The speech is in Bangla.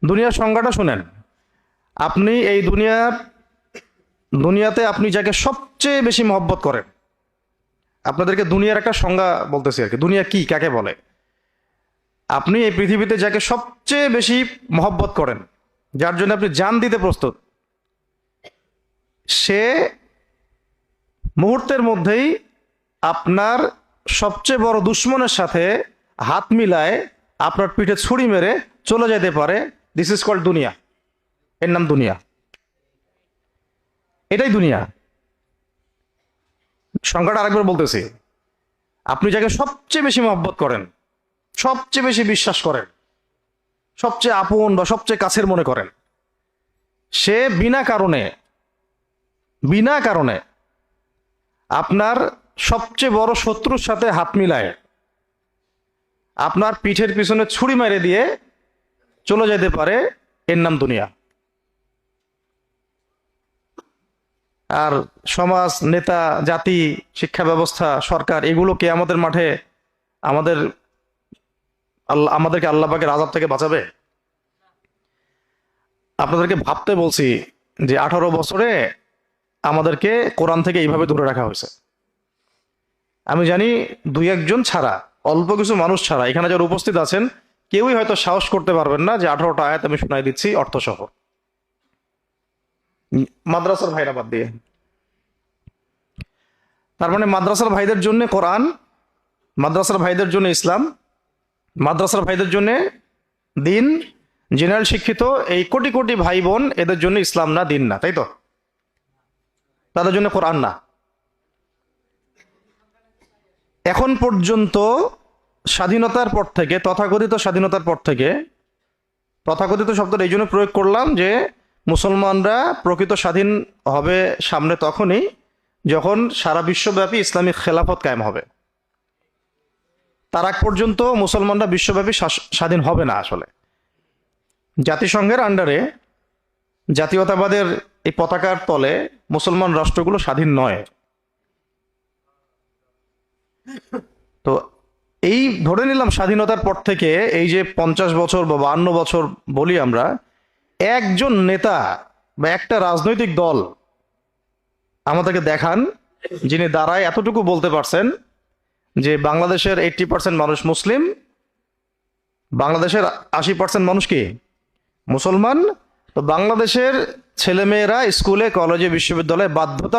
দুনিয়ার সংজ্ঞাটা শুনেন। আপনি এই দুনিয়াতে আপনি যাকে সবচেয়ে বেশি মহব্বত করেন, আপনাদেরকে দুনিয়ার একটা সংজ্ঞা বলতেছি আর কি, দুনিয়া কি কাকে বলে। আপনি এই পৃথিবীতে যাকে সবচেয়ে বেশি মহব্বত করেন, যার জন্য আপনি জান দিতে প্রস্তুত, সে মুহূর্তের মধ্যেই আপনার সবচেয়ে বড় দুশ্মনের সাথে হাত মিলায় আপনার পিঠে ছুরি মেরে চলে যেতে পারে। দিস ইজ কল্ড দুনিয়া। এর নাম দুনিয়া। এটাই দুনিয়া। সংখ্যাটা আরেকবার বলতেছি। আপনি যাকে সবচেয়ে বেশি মহব্বত করেন, সবচেয়ে বেশি বিশ্বাস করেন, সবচেয়ে আপন বা সবচেয়ে কাছের মনে করেন, সে বিনা কারণে আপনার সবচেয়ে বড় শত্রুর সাথে হাত মিলায় আপনার পিঠের পিছনে ছুরি মেরে দিয়ে চলে যেতে পারে। এর নাম দুনিয়া। আর সমাজ, নেতা, জাতি, শিক্ষা ব্যবস্থা, সরকার, এগুলোকে আমাদের মাঠে আমাদেরকে আল্লাহ পাকের আযাব থেকে বাঁচাবে? আপনাদেরকে ভাবতে বলছি যে 18 বছরে আমাদেরকে কোরআন থেকে এইভাবে দূরে রাখা হয়েছে। আমি জানি দুই একজন ছাড়া, অল্প কিছু মানুষ ছাড়া এখানে যারা উপস্থিত আছেন কেউই হয়তো সাহস করতে পারবেন না যে 18টা আয়াত আমি শোনাই দিচ্ছি অর্থসহ। মাদ্রাসার ভাইরা বাদ দিয়ে। তার মানে মাদ্রাসার ভাইদের জন্য কোরআন, মাদ্রাসার ভাইদের জন্য ইসলাম, মাদ্রাসার ভাইদের জন্য দিন, জেনারেল শিক্ষিত এই কোটি কোটি ভাই বোন, এদের জন্য ইসলাম না, দিন না, তাই তো? তাদের জন্য কোরআন না। এখন পর্যন্ত স্বাধীনতার পর থেকে, তথাকথিত স্বাধীনতার পর থেকে, তথাকথিত শব্দটা এই জন্য প্রয়োগ করলাম যে মুসলমানরা প্রকৃত স্বাধীন হবে সামনে তখনই যখন সারা বিশ্বব্যাপী ইসলামিক খেলাফত কায়েম হবে। তার আগ পর্যন্ত মুসলমানরা বিশ্বব্যাপী স্বাধীন হবে না। আসলে জাতিসংঘের আন্ডারে জাতীয়তাবাদের এই পতাকার তলে মুসলমান রাষ্ট্রগুলো স্বাধীন নয়। তো এই ধরে নিলাম স্বাধীনতার পর থেকে এই যে 50 বছর বা 52 বছর বলি আমরা, একজন নেতা বা একটা রাজনৈতিক দল আমাদেরকে দেখান যিনি দাঁড়ায় এতটুকু বলতে পারছেন যে বাংলাদেশের 80% মানুষ মুসলিম, বাংলাদেশের 80% মানুষ কি মুসলমান। তো বাংলাদেশের ছেলেমেয়েরা স্কুলে, কলেজে, বিশ্ববিদ্যালয়ে বাধ্যতা